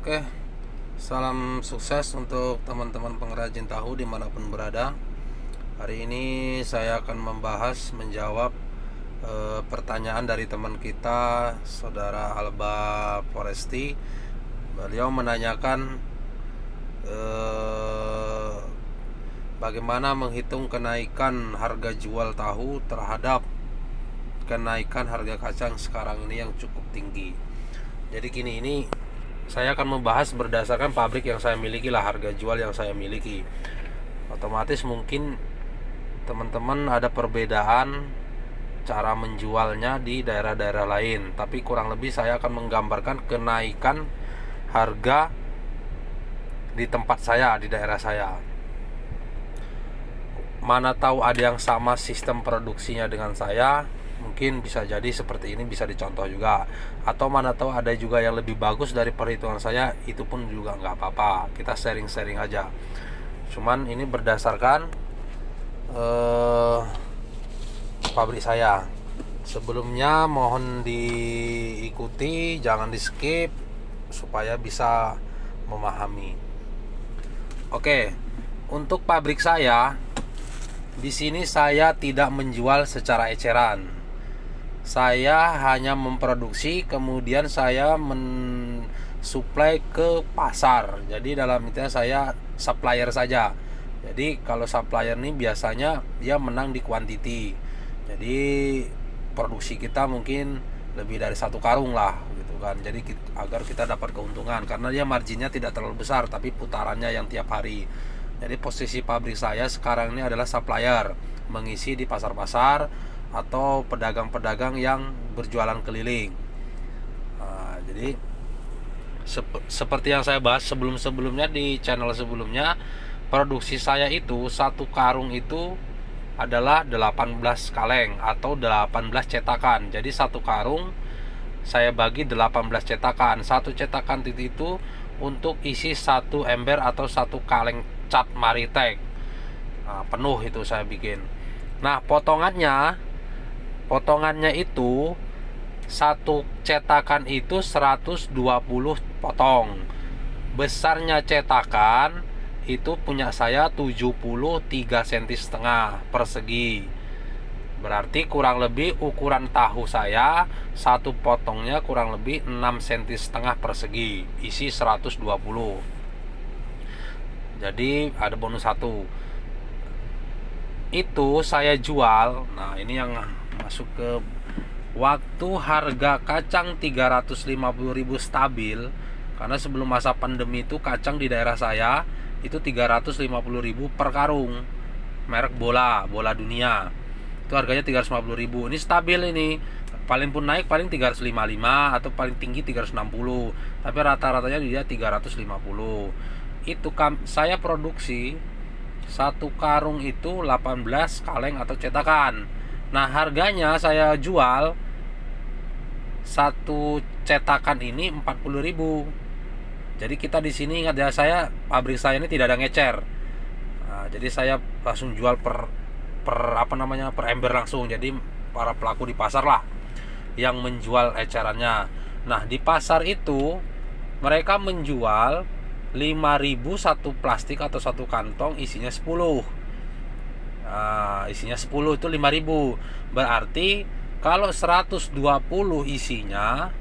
Oke, salam sukses untuk teman-teman pengrajin tahu dimanapun berada. Hari ini saya akan menjawab pertanyaan dari teman kita, Saudara Alba Foresti. Beliau menanyakan bagaimana menghitung kenaikan harga jual tahu terhadap kenaikan harga kacang sekarang ini yang cukup tinggi. Jadi gini, ini saya akan membahas berdasarkan pabrik yang saya miliki lah, harga jual yang saya miliki. Otomatis mungkin teman-teman ada perbedaan cara menjualnya di daerah-daerah lain, tapi kurang lebih saya akan menggambarkan kenaikan harga di tempat saya, di daerah saya. Mana tahu ada yang sama sistem produksinya dengan saya, mungkin bisa jadi seperti ini, bisa dicontoh juga. Atau mana tahu ada juga yang lebih bagus dari perhitungan saya, itu pun juga nggak apa-apa, kita sharing-sharing aja. Cuman ini berdasarkan pabrik saya. Sebelumnya mohon diikuti, jangan di skip supaya bisa memahami. Oke, untuk pabrik saya di sini saya tidak menjual secara eceran. Saya hanya memproduksi, kemudian saya mensuplai ke pasar. Jadi dalam itu saya supplier saja. Jadi kalau supplier ini biasanya dia menang di quantity. Jadi produksi kita mungkin lebih dari 1 karung lah gitu kan. Jadi agar kita dapat keuntungan, karena dia marginnya tidak terlalu besar, tapi putarannya yang tiap hari. Jadi posisi pabrik saya sekarang ini adalah supplier, mengisi di pasar-pasar atau pedagang-pedagang yang berjualan keliling. Jadi seperti yang saya bahas sebelum-sebelumnya di channel sebelumnya, produksi saya itu 1 karung itu adalah 18 kaleng atau 18 cetakan. Jadi 1 karung saya bagi 18 cetakan. Satu cetakan itu untuk isi 1 ember atau 1 kaleng cat Maritek. Penuh itu saya bikin. Nah, potongannya itu 1 cetakan itu 120 potong. Besarnya cetakan itu punya saya 73 cm setengah persegi. Berarti kurang lebih ukuran tahu saya satu potongnya kurang lebih 6 cm setengah persegi, isi 120. Jadi ada bonus 1. Itu saya jual. Nah, ini yang masuk ke waktu harga kacang 350.000 stabil. Karena sebelum masa pandemi itu kacang di daerah saya itu 350.000 per karung. Merek bola dunia. Itu harganya 350.000. Ini stabil ini. Paling pun naik paling 355 atau paling tinggi 360. Tapi rata-ratanya dia 350. Itu saya produksi 1 karung itu 18 kaleng atau cetakan. Nah, harganya saya jual 1 cetakan ini 40.000. Jadi kita di sini ingat ya, pabrik saya ini tidak ada ngecer. Nah, jadi saya langsung jual per ember langsung. Jadi para pelaku di pasar lah yang menjual ecerannya. Nah, di pasar itu mereka menjual 5.000 satu plastik atau 1 kantong isinya 10. Nah, isinya 10 itu 5.000. Berarti kalau 120 isinya,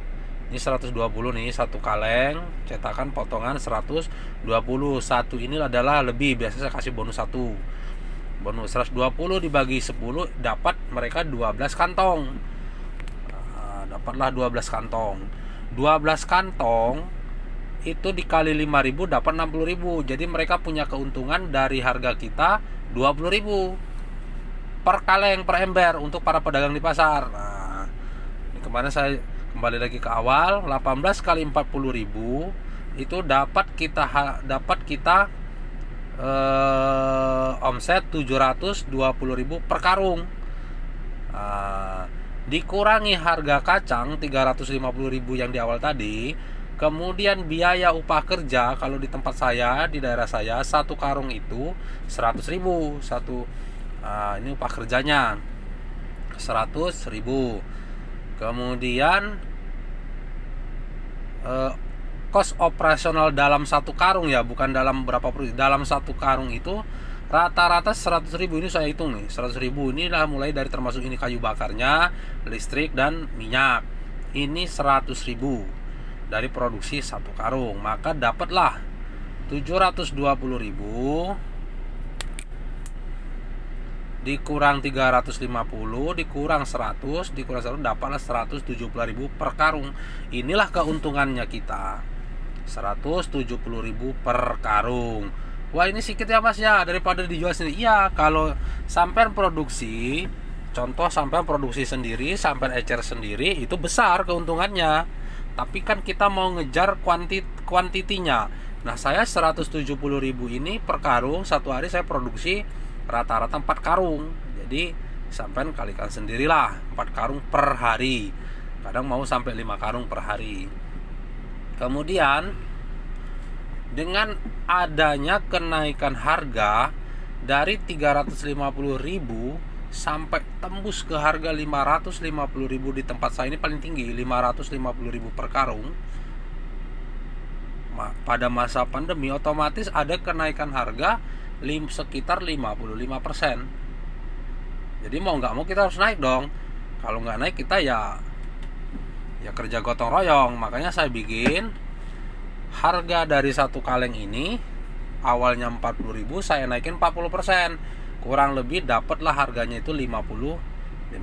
ini 120 nih, 1 kaleng cetakan potongan 120. Satu ini adalah lebih, biasanya saya kasih bonus 1. Bonus 120 dibagi 10 dapat mereka 12 kantong. Nah, dapatlah 12 kantong. 12 kantong itu dikali 5.000 dapat 60.000. Jadi mereka punya keuntungan dari harga kita 20.000 per kaleng, per ember untuk para pedagang di pasar. Nah, ini kemarin saya kembali lagi ke awal, 18 kali 40.000 itu dapat kita omset 720.000 per karung. Dikurangi harga kacang 350.000 yang di awal tadi, kemudian biaya upah kerja kalau di tempat saya, di daerah saya, 1 karung itu 100.000 satu. Ini upah kerjanya 100.000. Kemudian kos operasional dalam satu karung ya, bukan dalam berapa produksi. Dalam satu karung itu rata-rata 100.000. Ini saya hitung nih, 100.000 inilah mulai dari termasuk ini kayu bakarnya, listrik dan minyak. Ini 100.000 dari produksi satu karung, maka dapatlah 720.000 dikurang 350 dikurang 100 dapatlah 170.000 per karung. Inilah keuntungannya kita, 170.000 per karung. Wah, ini sedikit ya Mas ya, daripada dijual sendiri. Iya, kalau sampean produksi, contoh sampean produksi sendiri, sampean ecer sendiri, itu besar keuntungannya. Tapi kan kita mau ngejar kuantitinya. Nah, saya 170.000 ini per karung, satu hari saya produksi rata-rata 4 karung. Jadi sampean kalikan sendirilah, 4 karung per hari. Kadang mau sampai 5 karung per hari. Kemudian dengan adanya kenaikan harga dari 350.000 sampai tembus ke harga 550.000 di tempat saya ini paling tinggi, 550.000 per karung. Pada masa pandemi otomatis ada kenaikan harga sekitar 55%. Jadi mau nggak mau kita harus naik dong. Kalau nggak naik kita ya kerja gotong royong. Makanya saya bikin harga dari satu kaleng ini awalnya 40.000, saya naikin 40%. Kurang lebih dapatlah harganya itu 55.000.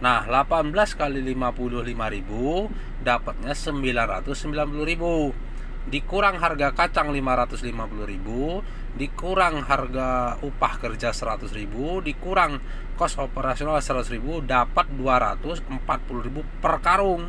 Nah, 18 kali 55.000 dapatnya 990.000. Dikurang harga kacang 550.000, dikurang harga upah kerja 100.000, dikurang kos operasional 100.000, dapat 240.000 per karung.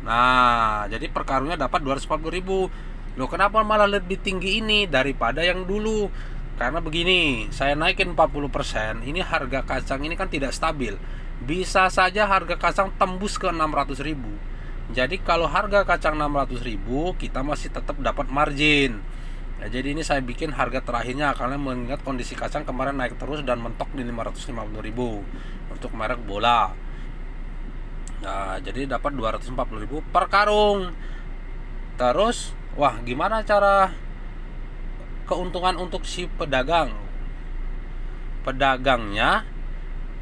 Nah, jadi per karungnya dapat 240.000. Loh, kenapa malah lebih tinggi ini daripada yang dulu? Karena begini, saya naikin 40%, ini harga kacang ini kan tidak stabil. Bisa saja harga kacang tembus ke 600.000. Jadi kalau harga kacang 600.000, kita masih tetap dapat margin. Ya, jadi ini saya bikin harga terakhirnya karena mengingat kondisi kacang kemarin naik terus dan mentok di 550.000 untuk merek Bola. Nah, jadi dapat 240.000 per karung. Terus, wah, gimana cara keuntungan untuk si pedagang? Pedagangnya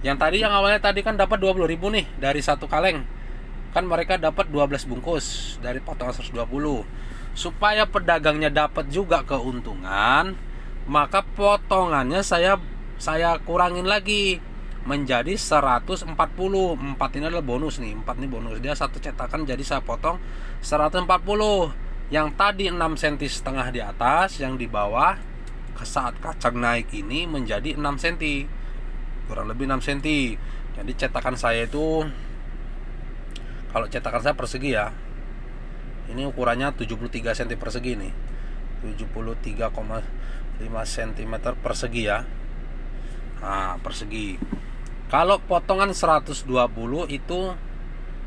yang awalnya tadi kan dapat 20.000 nih dari satu kaleng. Kan mereka dapat 12 bungkus dari potongan 120. Supaya pedagangnya dapat juga keuntungan, maka potongannya saya kurangin lagi menjadi 140. 4 ini adalah bonus nih, 4 ini bonus. Dia satu cetakan, jadi saya potong 140. Yang tadi 6,5 cm di atas, yang di bawah saat kacang naik ini menjadi 6 cm. Kurang lebih 6 cm. Jadi cetakan saya itu, kalau cetakan saya persegi ya, ini ukurannya 73 cm persegi nih, 73,5 cm persegi ya. Nah, persegi. Kalau potongan 120 itu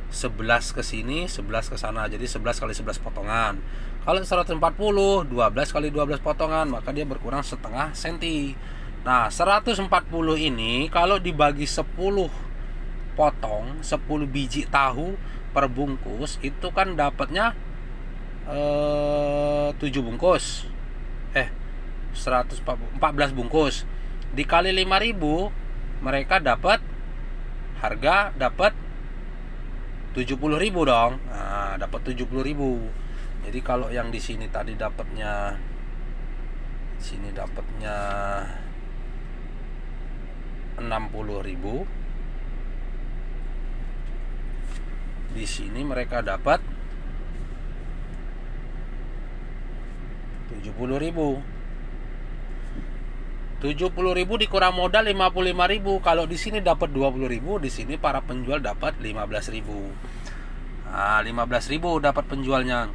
11 ke sini, 11 ke sana, jadi 11 kali 11 potongan. Kalau 140, 12 kali 12 potongan, maka dia berkurang setengah senti. Nah, 140 ini kalau dibagi 10 potong, 10 biji tahu per bungkus, itu kan dapatnya 7 bungkus. 14 bungkus. Dikali 5.000, mereka dapat harga dapat 70.000 dong. Nah, dapat 70.000. Jadi kalau yang di sini tadi dapatnya, sini dapatnya 60.000. Di sini mereka dapat 70.000. 70.000 dikurang modal 55.000. Kalau di sini dapat 20.000, di sini para penjual dapat 15.000. Nah, 15.000 dapat penjualnya.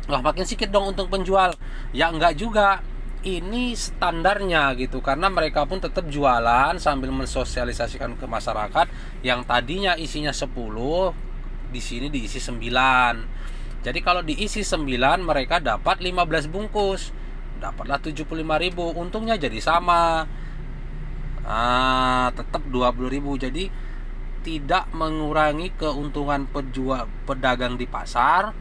Wah, makin sedikit dong untung penjual. Ya enggak juga. Ini standarnya gitu, karena mereka pun tetap jualan sambil mensosialisasikan ke masyarakat. Yang tadinya isinya 10, di sini diisi 9. Jadi kalau diisi 9, mereka dapat 15 bungkus. Dapatlah 75.000. Untungnya jadi sama. Tetap 20.000. Jadi tidak mengurangi keuntungan pedagang di pasar,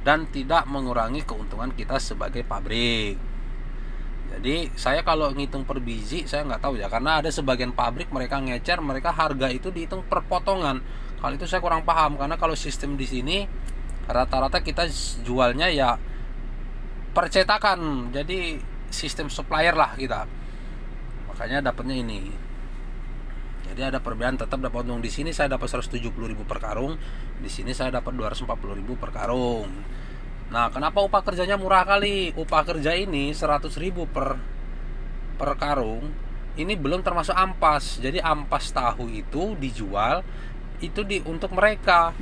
dan tidak mengurangi keuntungan kita sebagai pabrik. Jadi saya kalau ngitung per biji saya nggak tahu ya, karena ada sebagian pabrik mereka ngecer, mereka harga itu dihitung per potongan. Kalau itu saya kurang paham, karena kalau sistem di sini rata-rata kita jualnya ya percetakan, jadi sistem supplier lah kita, makanya dapatnya ini. Jadi ada perbedaan, tetap dapat untung. Di sini saya dapat 170.000 per karung, di sini saya dapat 240.000 per karung. Nah, kenapa upah kerjanya murah kali? Upah kerja ini 100.000 per karung. Ini belum termasuk ampas. Jadi ampas tahu itu dijual itu untuk mereka.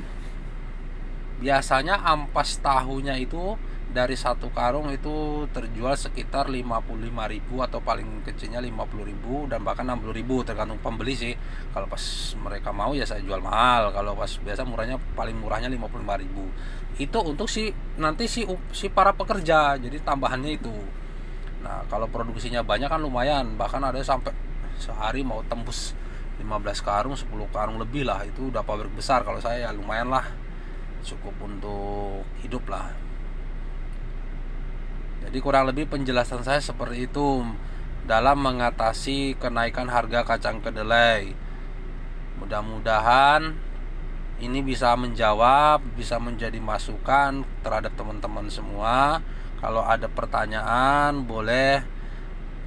Biasanya ampas tahunya itu dari satu karung itu terjual sekitar 55.000 atau paling kecilnya 50.000 dan bahkan 60.000, tergantung pembeli sih. Kalau pas mereka mau ya saya jual mahal, kalau pas biasa murahnya, paling murahnya 55.000. Itu untuk nanti si para pekerja, jadi tambahannya itu. Nah, kalau produksinya banyak kan lumayan, bahkan ada sampai sehari mau tembus 15 karung, 10 karung lebih lah. Itu udah pabrik besar. Kalau saya ya lumayan lah, cukup untuk hidup lah. Jadi kurang lebih penjelasan saya seperti itu dalam mengatasi kenaikan harga kacang kedelai. Mudah-mudahan ini bisa menjawab, bisa menjadi masukan terhadap teman-teman semua. Kalau ada pertanyaan boleh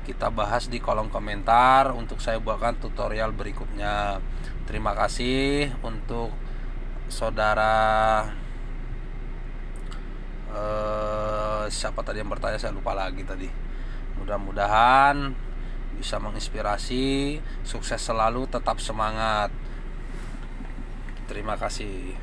kita bahas di kolom komentar untuk saya buatkan tutorial berikutnya. Terima kasih untuk saudara siapa tadi yang bertanya, saya lupa lagi tadi. Mudah-mudahan bisa menginspirasi. Sukses selalu, tetap semangat. Terima kasih.